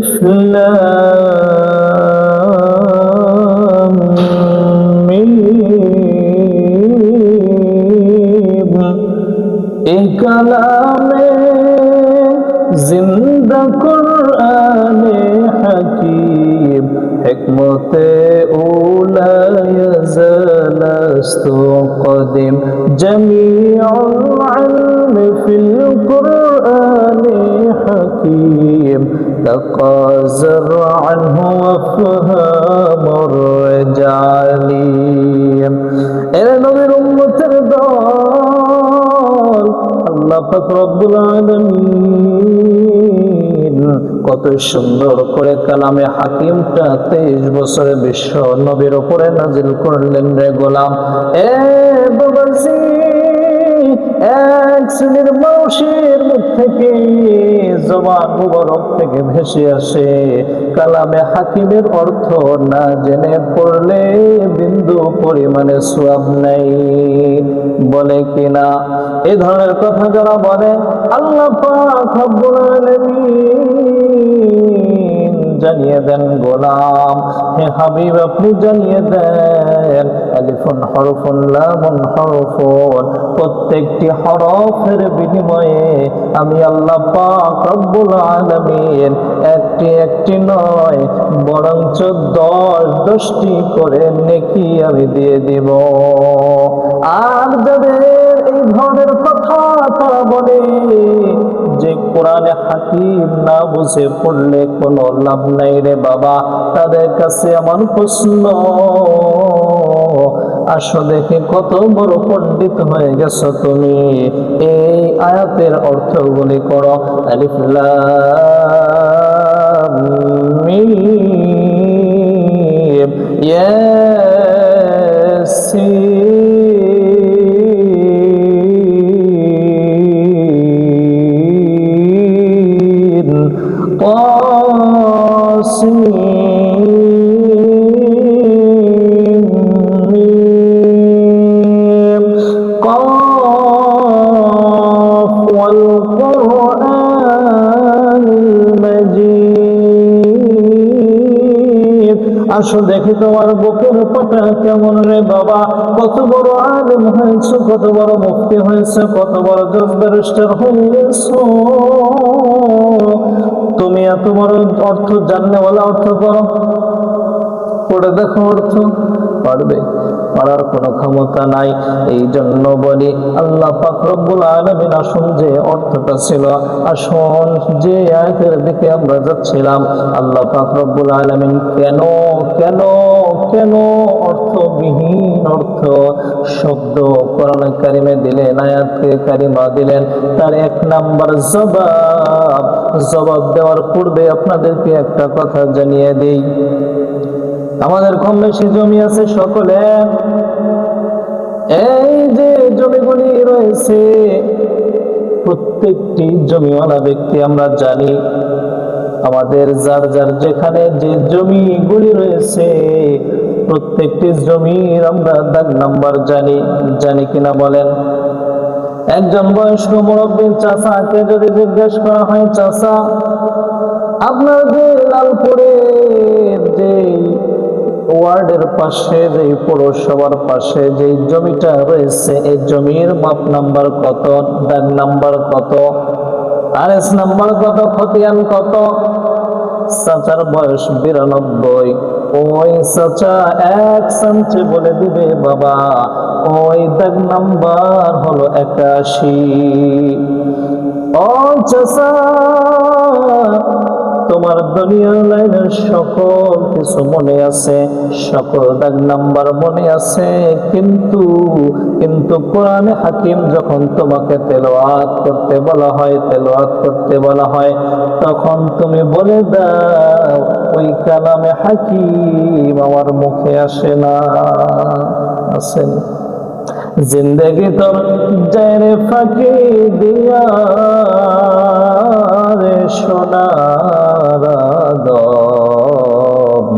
ألف لام ميم এই কালামে জিন্দা কুরআনে হাকিম হিকমতে উলা ইয়াজালাস্তু কদিম জামিউল ইলমি ফিল কুরআনে হাকিম তাকাযার আনহু ওয়াফহামুর রিজালিম। এরা নবীর উম্মতের দল, আল্লাহ পাক রব্বুল আলামিন কত সুন্দর করে কালামে হাকিমটা 23 বছরের বিশ্ব নবীর উপরে নাজিল করলেন রে গোলাম। এ বাবাজি, এক শ্রেণীর মানুষের মুখ থেকে জবান মুবারক থেকে ভেসে আসে কালামে হাকিমের অর্থ না জেনে পড়লে বিন্দু পরিমাণে সওয়াব নাই, বলে কিনা? এই ধরনের কথা যারা বলে, আল্লাহ পাক রব্বুল আলামিন জানিয়ে দেন গোলাম, হে হাবিব আপনি জানিয়ে দেন আলিফুন হরফুন লামুন হরফুন, প্রত্যেকটি হরফের বিনিময়ে আমি আল্লাহ পাক রব্বুল আলামিন একটি একটি নয় বরঞ্চ 10টি করে নেকি আমি দিয়ে দিব। আর যাদের এই ধরনের কথা তারা বলে যে কোরআনে হাকিম না বুঝে পড়লে কোনো লাভ নাই রে বাবা, তাদের কাছে আমার প্রশ্ন, আসো দেখে কত বড় পণ্ডিত হয়ে গেছো তুমি। এই আয়াতের অর্থগুলি করো, আলিফ লাম মিম ইয়াসিন তাসিন মিম কাফ ওয়াল কুরআনিল মাজিদ। আসো দেখি তোমার বুকের পাটা কেমন রে বাবা, কত বড় আলেম হয়েছো, কত বড় মুফতি হয়েছে, কত বড় জজ ব্যারিস্টার হয়েছো, তুমি এত বড় অর্থ জাননেওয়ালা অর্থ করো, পড়ে দেখো অর্থ, পারবে? পারার কোনো ক্ষমতা নাই। এই জন্য বলি আল্লাহ পাক রব্বুল আলামিন আসুন যে অর্থটা ছিল, আসুন যে আয়াতের দিকে আমরা যাচ্ছিলাম, আল্লাহ পাক রব্বুল আলামিন কেন কেন কেন অর্থবিহীন অর্থ শব্দ কোরআন কারিমে দিলেন, আয়াতকে কারিমা দিলেন, তার 1 নাম্বার জবাব দেওয়ার পূর্বে আপনাদেরকে একটা কথা জানিয়ে দেই। আমাদের কম বেশি জমি আছে সকলে, এই যে জমিগুলি রয়েছে প্রত্যেকটি জমিওয়ালা ব্যক্তি আমরা জানি, আমাদের যার যার যেখানে যে জমিগুলি রয়েছে প্রত্যেকটি জমির আমরা দাগ নাম্বার জানি কিনা বলেন? একজন বয়স্ক মুরব্বী চাচাকে যদি জিজ্ঞেস করা হয়, চাচা আপনার যে লালপুরের যে ওয়ার্ডের পাশে, যে পৌরসভার পাশে যে জমিটা রয়েছে, এই জমির মাপ নাম্বার কত, দাগ নাম্বার কত, আরএস নাম্বার কত, খতিয়ান কত? চাচার বয়স 92। ওই চাচা এক সামচে বলে দিবে, বাবা ওই দাগ নাম্বার হলো 81। ও চাচা, তোমার দুনিয়ার লাইনের সকল কিছু মনে আছে, সকল দাগ নাম্বার মনে আছে, কিন্তু কোরআনে হাকিম যখন তোমাকে তেলাওয়াত করতে বলা হয় তখন তুমি বলে দাও ওই কালামে হাকিম আমার মুখে আসে না, আসেন। জিন্দেগি তোর জেরে ফাঁকি দিয়া রে সোনার দম,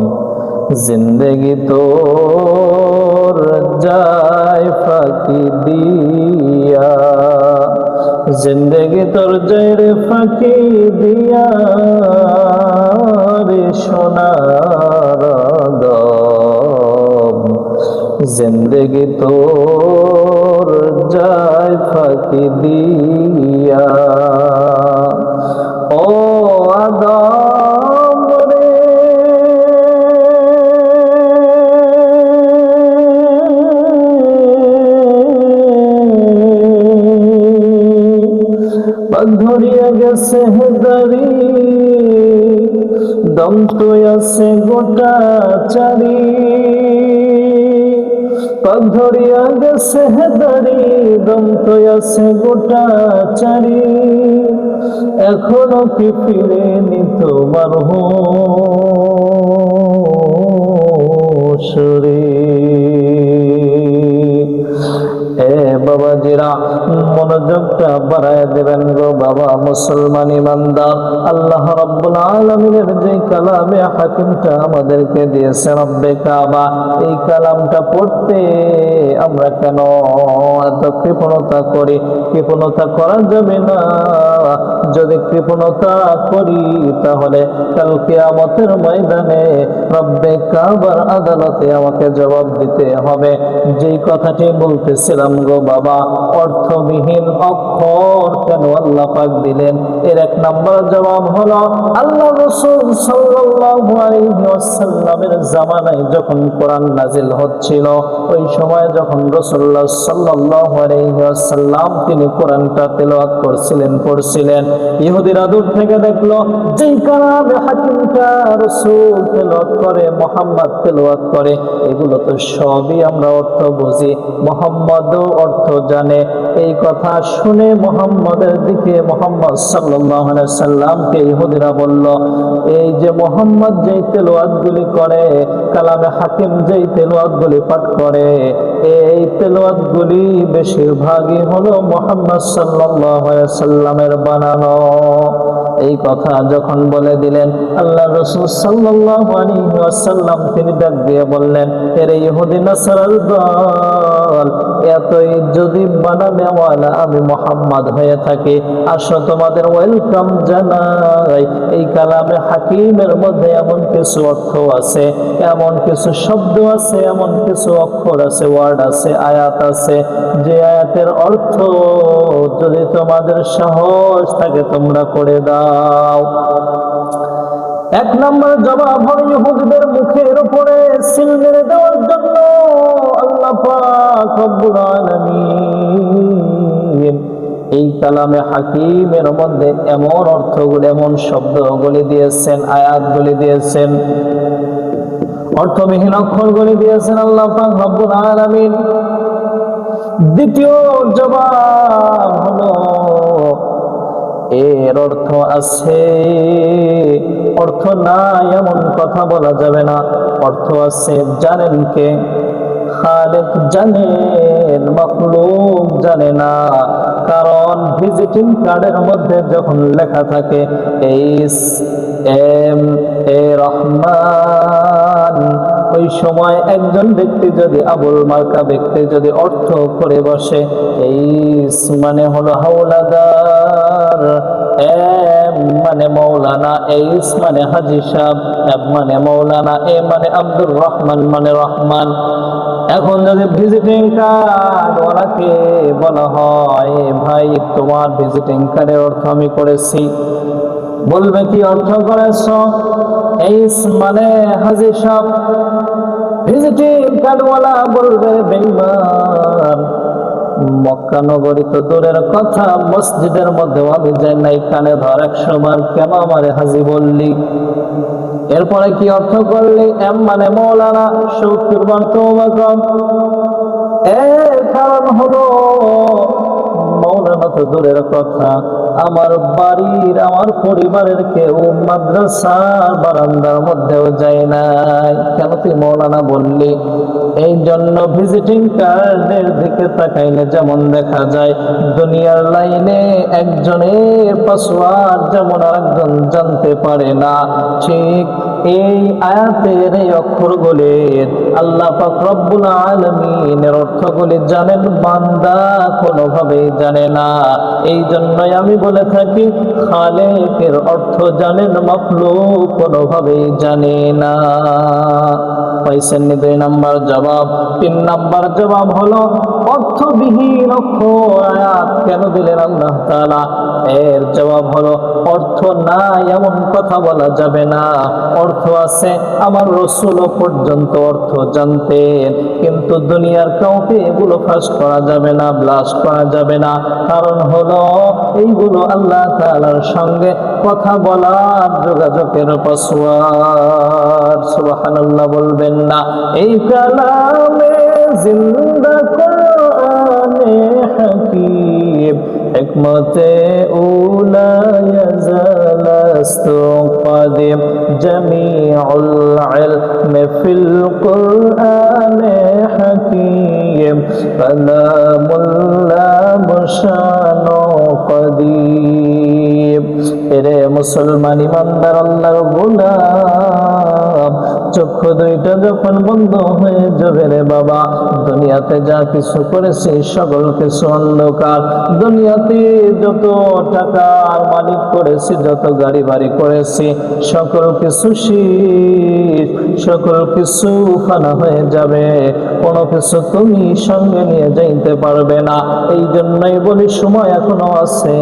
জিন্দেগি তোর যায় ফাঁকি দিয়া, জিন্দেগি তোর জেরে ফাঁকি দিয়া জিন্দেগি তোর যায় ফাঁকি দিয়া। ও আদম রে, পাক ধরিয়া গেছে হেদারি, দম তো আছে গোটা চারি। পাক ধরিয়া গেছে হেদারি, দম তো আছে গোটা চারি। এখনো কি ফিরে নিত তোমার হুঁশরে। এ বাবাজিরা, মনোযোগটা বাড়ায় দেবেন গো বাবা মুসলমান ইমানদার। আল্লাহ রাব্বুল আলামিনের যে কালামে হাকিমটা আমাদেরকে দিয়েছে রব্বে কাবা, এই কালামটা পড়তে আমরা কেন এত কৃপণতা করি? কৃপণতা করা যাবে না। যদি কৃপণতা করি তাহলে কাল কিয়ামতের ময়দানে রব্বে কাবার আদালতে আমাকে জবাব দিতে হবে। যেই কথাটি বলতেছিলাম গো বাবা, অর্থবিহীন অক্ষর কেন আল্লাহ পাক দিলেন? এর এক নম্বর জবাব হলো, আল্লাহ রাসূল সাল্লাল্লাহু আলাইহি ওয়াসাল্লামের জামানায় যখন কোরআন নাজিল হচ্ছিল, ওই সময় যখন রাসূলুল্লাহ সাল্লাল্লাহু আলাইহি ওয়াসাল্লাম তিনি কোরআনটা তেলাওয়াত করছিলেন, পড়ছিলেন, ইহুদিরা দূর থেকে দেখলো যেই কালামে হাকিমটা রাসূল তেলাওয়াত করে, মুহাম্মদ তেলাওয়াত করে, এগুলো তো সবই আমরা অর্থ বুঝি, মুহাম্মদও অর্থ জানে। এই কথা শুনে মুহাম্মদের দিকে, মুহাম্মদ সাল্লাল্লাহু আলাইহি সাল্লামকে ইহুদিরা বলল, এই যে মুহাম্মদ যেই তেলাওয়াতগুলি করে, কালামে হাকিম যেই তেলাওয়াতগুলি পাঠ করে, এই তেলাওয়াতগুলি বেশিরভাগই হলো মুহাম্মদ সাল্লাল্লাহু আলাইহি সাল্লামের বানানো। এই কথা যখন বলে দিলেন, আল্লাহ রাসূল সাল্লাল্লাহু আলাইহি ওয়াসাল্লাম তিনি ডাক দিয়ে বললেন, এর ইহুদি নাসারার দল, এতই যদি বানানেওয়ালা আমি মুহাম্মদ হয়ে থাকি, আসো তোমাদের ওয়েলকাম জানাই। এই কালামে হাকিমের মধ্যে এমন কিছু অর্থ আছে, এমন কিছু শব্দ আছে, এমন কিছু অক্ষর আছে, ওয়ার্ড আছে, আয়াত আছে, যে আয়াতের অর্থ যদি তোমাদের সাহস থাকে তোমরা করে দাও। এক নম্বর জবাব হলো, ইহুদিদের মুখের উপরে সিল মেরে দেওয়ার জন্য আল্লাহ পাক রব্বুল আলামিন এই কালামে হাকিমের মধ্যে এমন অর্থগুলি, এমন শব্দগুলি দিয়েছেন, আয়াতগুলি দিয়েছেন, অর্থবিহীন অক্ষরগুলি দিয়েছেন আল্লাহ পাক রব্বুল আলামিন। দ্বিতীয় জবাব হলো, এর অর্থ আছে, অর্থ নাই এমন কথা বলা যাবে না। অর্থ আছে, জানেন কে? খালেক জানেন, মাখলুক জানে না। কারণ ভিজিটিং কার্ডের মধ্যে যখন লেখা থাকে এস.এম.এ রহমান, ওই সময় একজন ব্যক্তি যদি, আবুল মার্কা ব্যক্তি যদি অর্থ করে বসে, এইস মানে হলো হাওলাদার, এম মানে মৌলানা, এইস মানে হাজী সাহেব, এম মানে মৌলানা, এ মানে আব্দুর রহমান মানে রহমান। এখন যদি ভিজিটিং কার্ড ওনাকে বলা হয়, ভাই তোমার ভিজিটিং কার্ডের অর্থ আমি করেছি, বলবে কি অর্থ করেছ? এইস মানে হাজী সাহেব। ভিজিটিং কার্ডওয়ালা বলবে, বেঈমান, মক্কা নগরী তো দূরের কথা, মসজিদের মধ্যেও আমি যাই নাই, কানে ধর 100 বার, কেন আমারে হাজী বললি? এরপরে কি অর্থ করলি? এম মানে মৌলানা, 70 বার তওবা কর। এর কারণ হলো মৌলানা তো দূরের কথা, আমার বাড়ির, আমার পরিবারের কেউ মাদ্রাসার বারান্দার মধ্যেও যায় নাই, কেন তুই মৌলানা বললি? এই জন্য ভিজিটিং কার্ডের দিকে তাকাইলে যেমন দেখা যায় দুনিয়ার লাইনে একজনের পাসওয়ার্ড যেমন আরেকজন জানতে পারে না, ঠিক এই আয়াতের এই অক্ষরগুলি আল্লাহ পাক রব্বুল আলামিনের অর্থগুলি জানেন, বান্দা কোনোভাবেই জানে না। এই জন্যই আমি বলে থাকি খালেকের অর্থ জানেন, মাখলুক কোনোভাবেই জানে না। পাইছেন 2 নাম্বার জবাব। 3 নাম্বার জবাব হলো অর্থবিহীন অক্ষর আয়াত কেন দিলেন আল্লাহ তাআলা? এর জবাব হলো অর্থ নাই এমন কথা বলা যাবে না। অর্থ আছে, আমার রাসূলও পর্যন্ত অর্থ জানতেন, কিন্তু দুনিয়ার কাউকে এগুলো ফাঁস করা যাবে না, ব্লাস্ট করা যাবে না। কারণ হলো এইগুলো আল্লাহ তাআলার সঙ্গে কথা বলার যোগাযোগের পাসওয়ার্ড। সুবহানাল্লাহ বলবেন না? এই কালামে জিন্দা কোরআনে হাকীম হিকমতে উলা ইয়াজালাস্তু কাদিম জামিউল ইলমি ফিল কোরআনে হাকীম কালামুল্লাহ মুশানু কদিম। এরে মুসলমান ইমানদার আল্লাহর গোলাম, চক্ষু দুইটা যখন বন্ধ হয়ে যাবে রে বাবা, দুনিয়াতে যা কিছু করেছি সকল কিছু অন্ধকার। দুনিয়াতে যত টাকার মালিক করেছি, যত গাড়ি বাড়ি করেছি, সকল কিছু শেষ, সকল কিছু ফানা হয়ে যাবে। কোনো কিছু তুমি সঙ্গে নিয়ে যাইতে পারবে না। এই জন্যই বলি সময় এখনো আছে।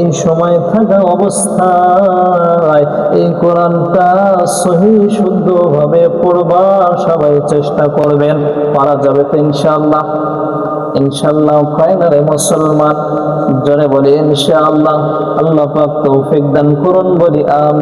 এই সময় থাকা অবস্থায় এই কোরআনটা সহি শুদ্ধভাবে পড়বার সবাই চেষ্টা করবেন। পারা যাবে তো ইনশাআল্লাহ? ইনশাআল্লাহ কয়নারে মুসলমান, জোরে বলি ইনশাআল্লাহ। আল্লাহ পাক তৌফিক দান করুন, বলি আমিন।